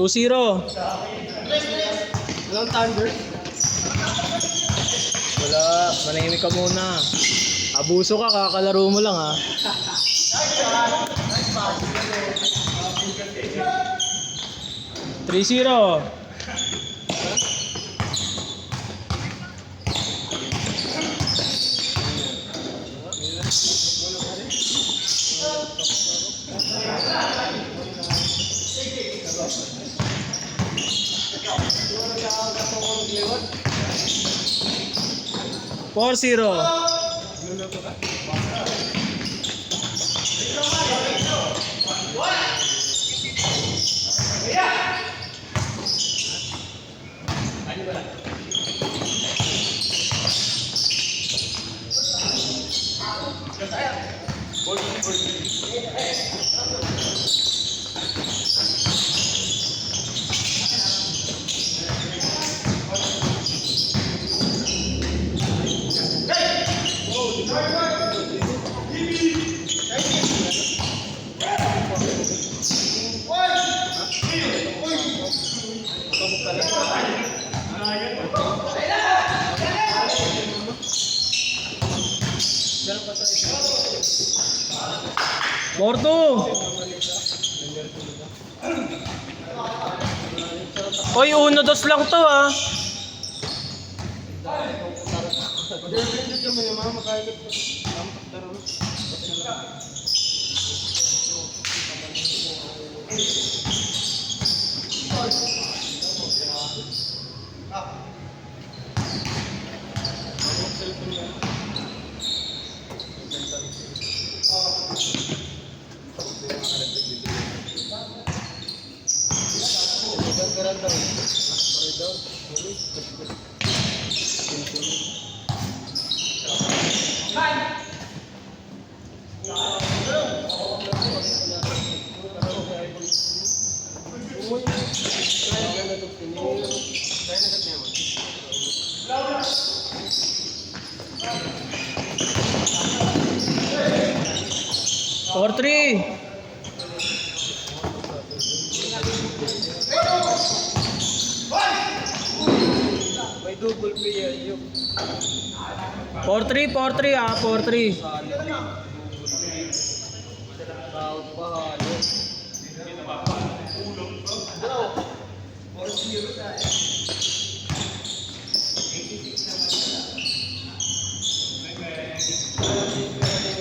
2-0. Walang thunder. Wala, manahimik ka muna. Abuso ka, kakalaro mo lang ha. 3-0. Four zero. Porto. Oy, 1-2 lang to ah. Four three. May double player yun. 4-3, 4-3 ah, 4-3. Tawag pa halo.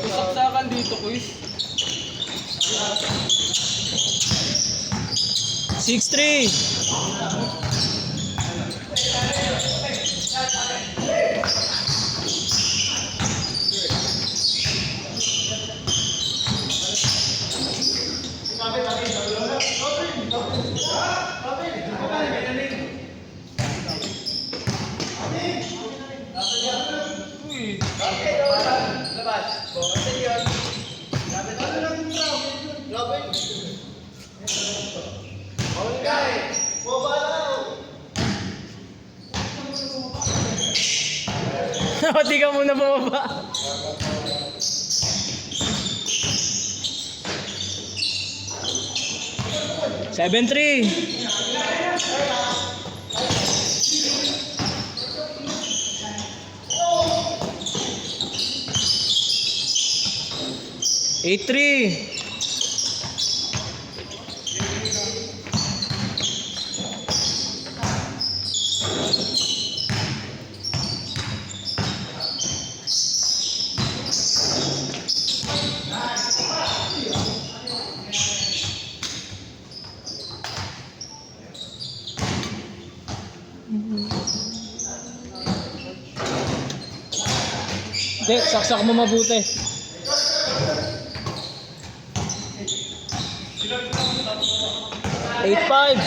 Saksakan dito, quiz. 6-3. Di ka muna bumaba. Seven three. Eight three. Hindi, saksak mo mabuti. Eight five.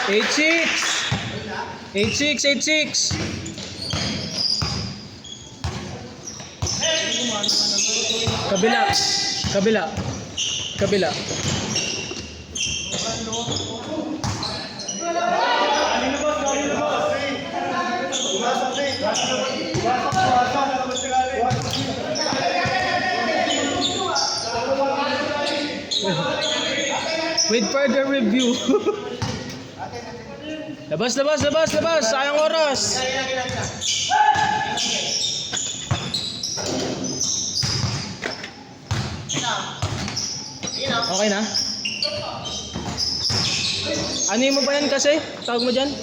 Eight six. 8-6, 8-6. Kabila. Kabila. Kabila. With further review. Labas, labas, labas, labas. Sayang oras. Okay na? Ano mo ba yan kasi? Tawag mo dyan?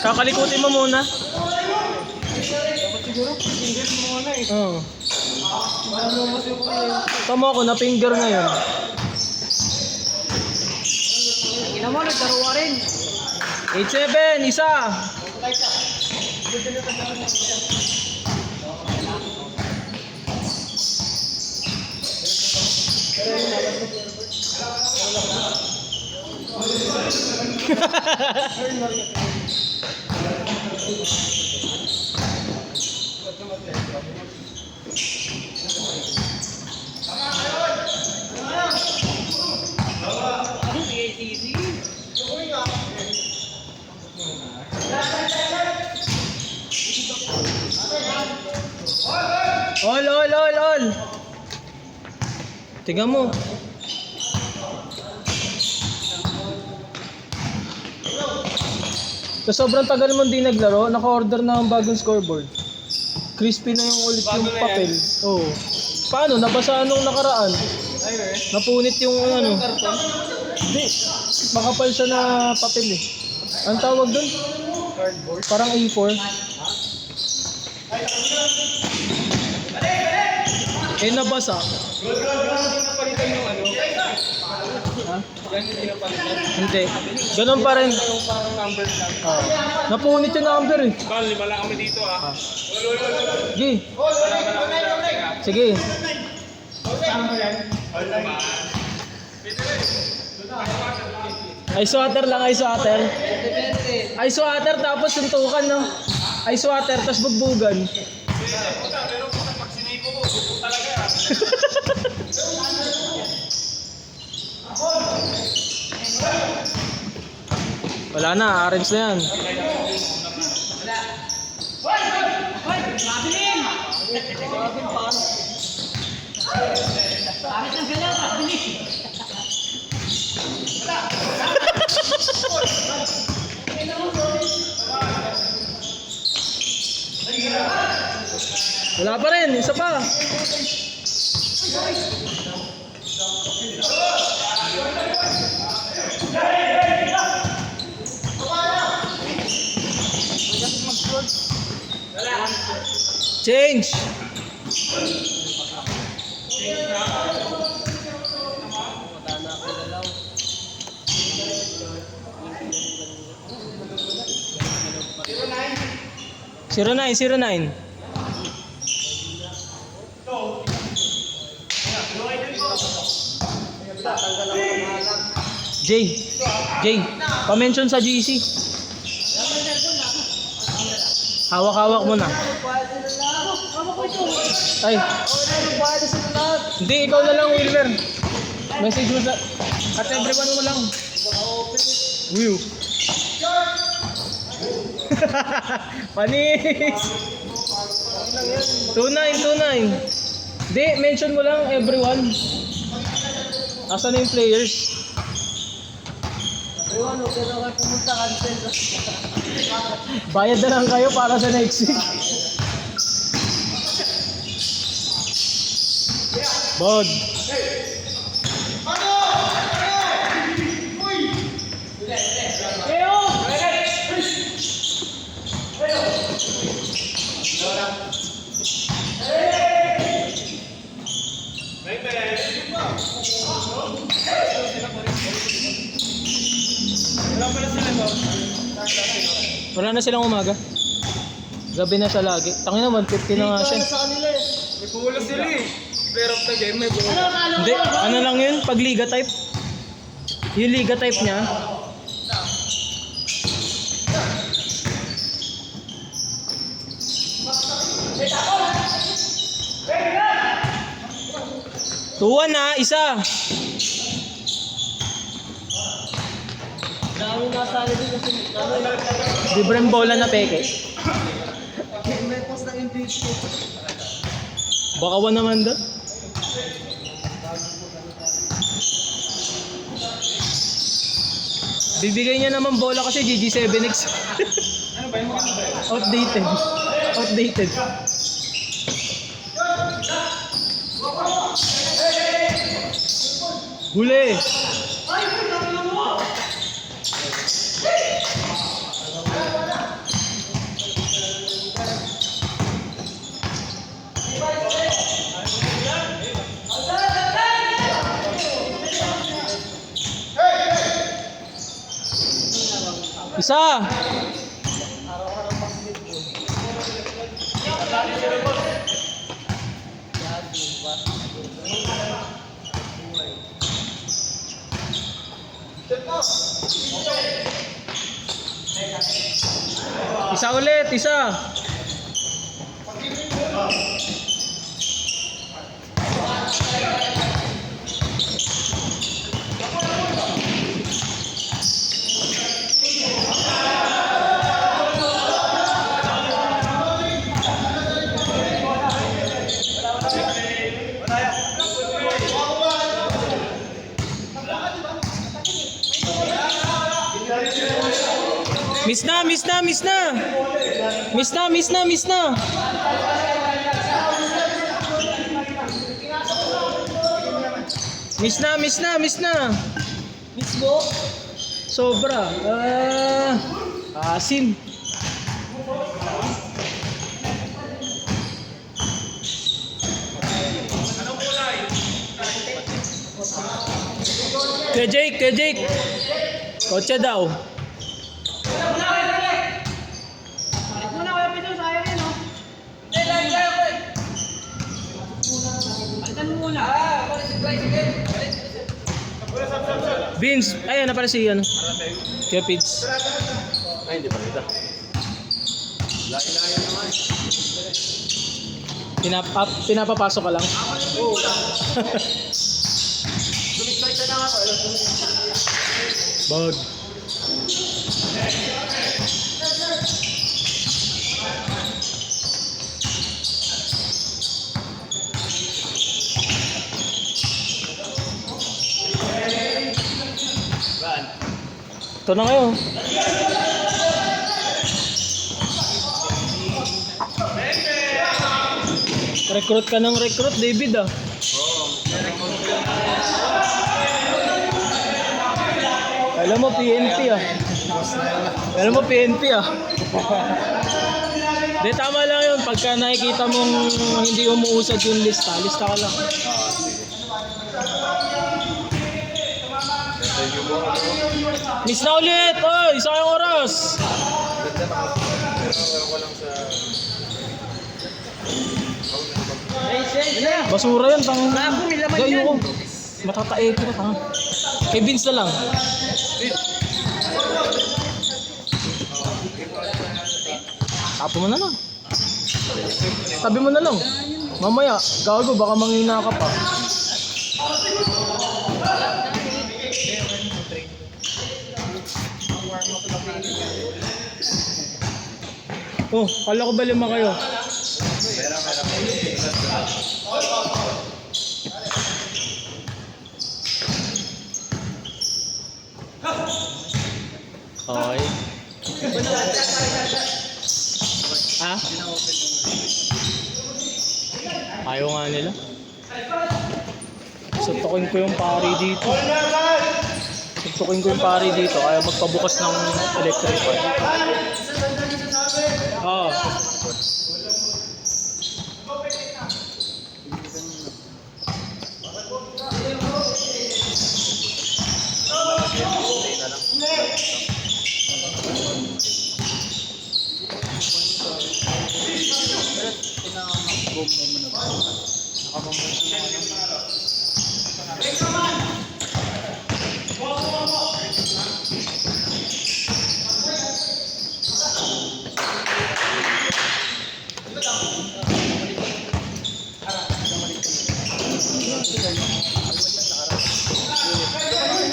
Kakalikutin mo muna. Dapat siguro, finger mo muna eh. Oo. Ano mo siya ko yun? Tama ko, na-finger ngayon. Ina mo, nagkaroon rin. 8-7, isa. All. Tingnan mo. Sa sobrang tagal mo hindi naglaro, naka-order na ang bagong scoreboard. Crispy na yung ulit yung papel. Oo. Paano? Nabasa nung nakaraan. Ay, eh. Napunit yung ano. Karton? Hindi. Makapal siya na papel eh. Ang tawag dun? Cardboard? Parang A4. Eh nabasa. Yan yung napalitan yung ano? Ha? Yan yung pinapalitan. Hindi. Ganun pa rin. Yung parang number lang. Napunit yung number eh. Bal, lima lang kami dito ah. Sige. Sige. Ice water lang, ice water. Ice water tapos suntukan no. Ice water tapos bugbugan. Wala na, orange na yan. Wala pa rin, isa pa. Change. Zero nine, 09. Jay, pa-mention sa GC. Hawak-hawak mo na. Ay. Hindi, ikaw na lang, Wilmer. Message mo sa... At everyone mo lang. Wiw. Panis! 29. Hindi, mention mo lang everyone. Asan na yung players? Bayad na lang kayo para sa next week. Bod. pala sila to? Wala na silang umaga. Gabi na siya lagi. Tangina 150 na nga siya. May pulo sila eh. Player of the game, may pulo. Hindi, ano lang yun? Pag liga type. Yung liga type niya. Tuwan na, isa. Dami nasali din kasi. Libreng bola na peke. May post ng impeach ko. Baka one naman doon. Bibigay niya naman bola kasi GG7X. Ano ba yung maganda ba yun? Outdated. Outdated. Huli. Isa. Isa ulit, isa. Miss na, miss na, miss na. Miss na, miss na, miss na. Miss na, miss na, miss na. Miss mo? Sobra. Asim. Kay Jake, kay Jake. Kotse daw. Vince, ayan na pala si ano. Kaya Pids. Ay, hindi pa rin ito. Pinapapasok ka lang. Oo. Sumisway na ako. Bag. Ito na kayo. Recruit ka ng recruit, David ah. Alam mo PNP ah. Alam mo PNP ah. Di tama lang yun. Pagka nakikita mong hindi umuusad yung lista, lista ka lang. Miss na ulit! Oy! Sayang oras! Basura yan, tang. Gayo ko. Matatae ko tang. Kay Vince na lang. Tapo mo na lang. Tabi mo na lang. Mamaya, gago baka manghina ka pa. Oh, kala ko ba 5 kayo? Okay. Ha? Ayaw nga nila. Suntukin ko yung pari dito. Suntukin ko yung pari dito. Ayaw magpabukas ng electric fan. Oo. nakabomba mo na ba? Nakabomba mo na.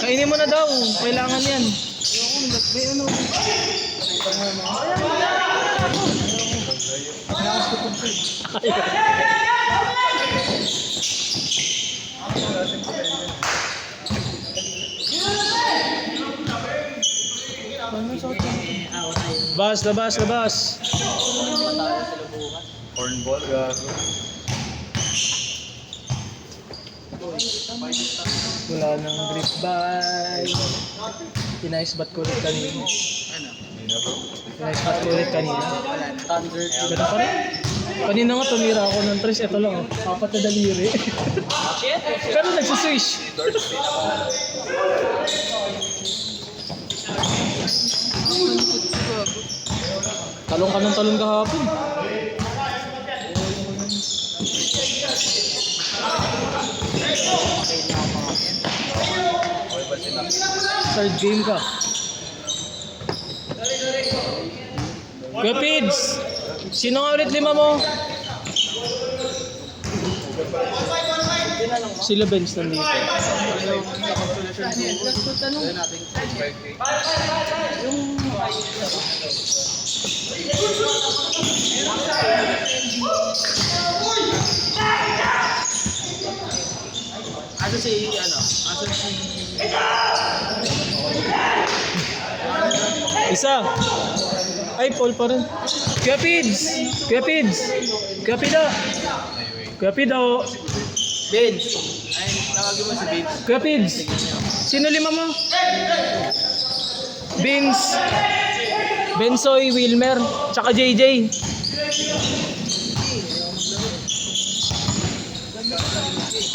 Kainin mo na daw. Kailangan yan. May ano? Lakas ko pag Labas, labas, labas. Cornball, gago. Wala nang grip. Bye. Pinaisbat ko ulit kanina. Hindi na bro. Pinaisbat ko ulit kanina. Thunder. Ganun pa rin. Kanina nga tumira ako ng 3. Ito lang. 4 na daliri. Pero nagsiswish. Talong ka ng talong kahapon. Third game ka. Kuya Pids, sino nga ulit 5 mo? Sila Benz nandito. Asa si ano? Asa si Isa. Ay, Paul pa rin. Kuya Pids! Kuya Pids! Kuya Pido! Kuya Pido! Vince. Ay, tawagin mo si Vince. Kuya Pids! Sino 5 mo? Vince, Bensoy, Wilmer, tsaka JJ.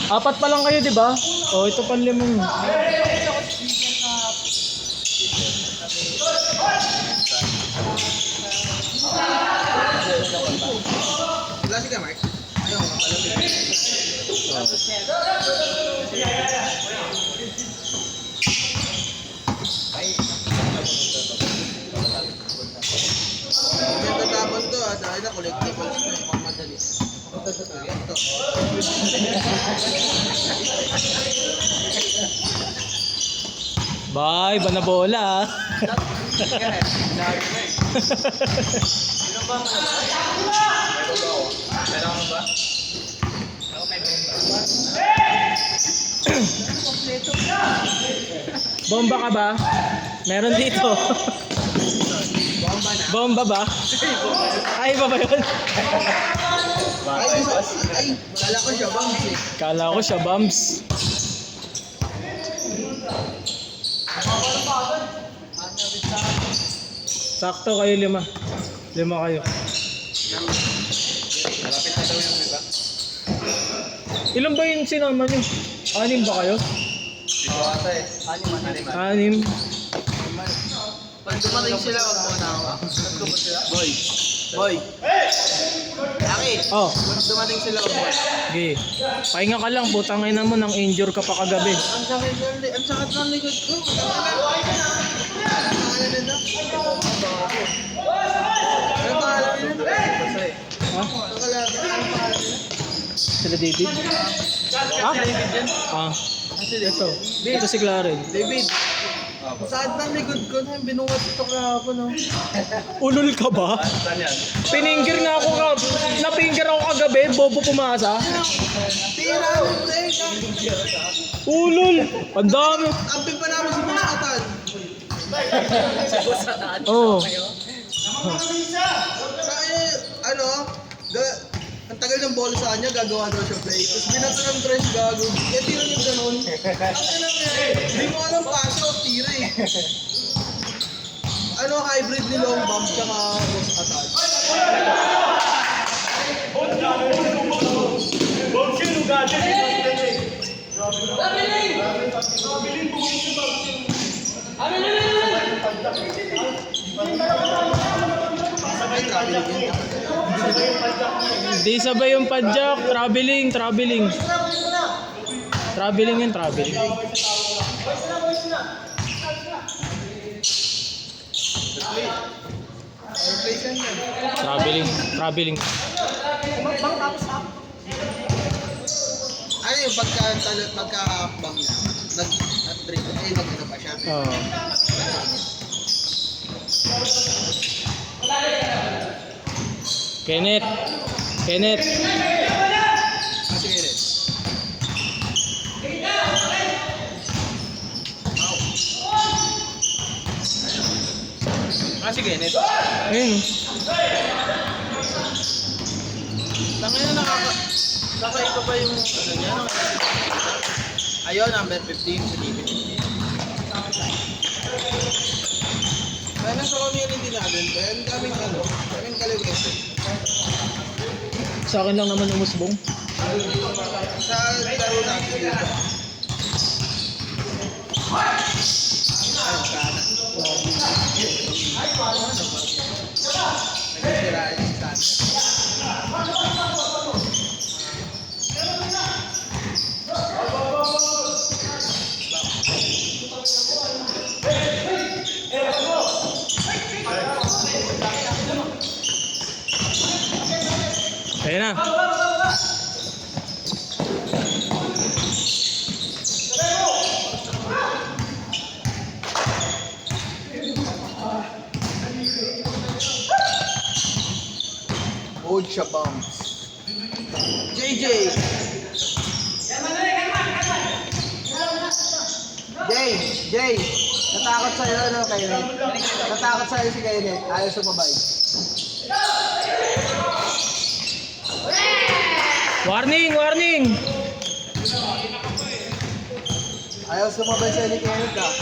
Apat pa lang kayo, di ba? Oh, ito pa 5. Klase ka, Mark? Ayaw, makakalapit. Maganda tapon to dahil na collectibles na yung madali. Ito. Bye, banabola. Bomba ka ba? Meron dito. Bomba ba? Ay, ba ba yun? Ay, kala ko siya bang Kala ko siya, Bums. Sakto kayo 5. 5 kayo. Malapit na daw yung iba. Ilan ba yung sinama nyo? 6 ba kayo? Dito ata eh. 6. Pag dumating sila, wag mo na ako. Boy. Boy. Aki. Oh, Pag dumating sila, wag mo na. okay. Pahinga ka lang, putang ina mo, nang injure ka pa kagabi. Ang sakit ng likod ko. Ano nito? Ano pangalan nito? Ha? Ano pangalan nito? Sila David? Ha? Ah, ito. Ito si Claren. David. Sakit ng likod ko na binuhat ito kahapon. No? Ulul ka ba? Saan yan? Piningir na ako ka. Napingir ako kagabi, bobo pumasa. Tira mo, pre. Ulul! Ang dami. Ampi pa namin si Busatan. Oh. Ano? Ang tagal ng bola sa kanya, gagawa daw siya play. Tapos binato ng dress gago. Kaya tira niyo ganun. Ang ina niya eh. Hindi mo alam paso o tira eh. Ano hybrid ni long bomb tsaka boss attack. Ay, grabe yun. Di sabay yung padjak, traveling. Traveling yun, traveling. Replace yan yan. Traveling. Ano yung pagka-hakbang niya? Nag-break. Nag-ano pa siya. Oo. Kenneth. Kasi yun eh. Sige, neto. Ayun. Tangin na nakaiba pa yung ano niya, no? Ayun, number 15, sa TV. Kaya nasa community natin, kaya ang daming kaliwete. Sa akin lang naman umusbong. Sa laro natin dito. Ay, sana. Nagsisiraan yung sana. Ayun na. Old Shabams. JJ! Jay! Natakot sa'yo, ano, Kainet? Natakot sa'yo si Kainet. Ayaw sumabay. Warning! Ayaw sumabay sa'yo ni Kainet, ah.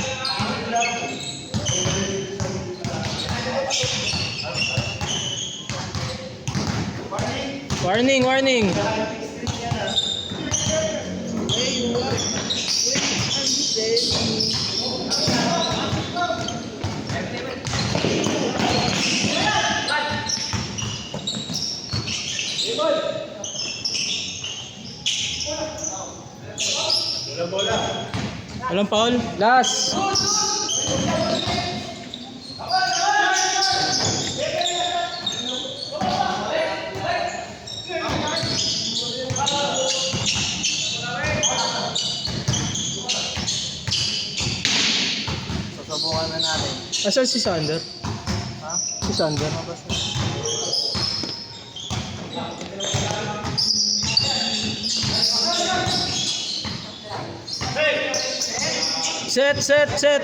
Warning! Hey, what? Wait, Walang foul. Last. Susubukan na natin. Asan si Sander? Ha? Si Sander. Set.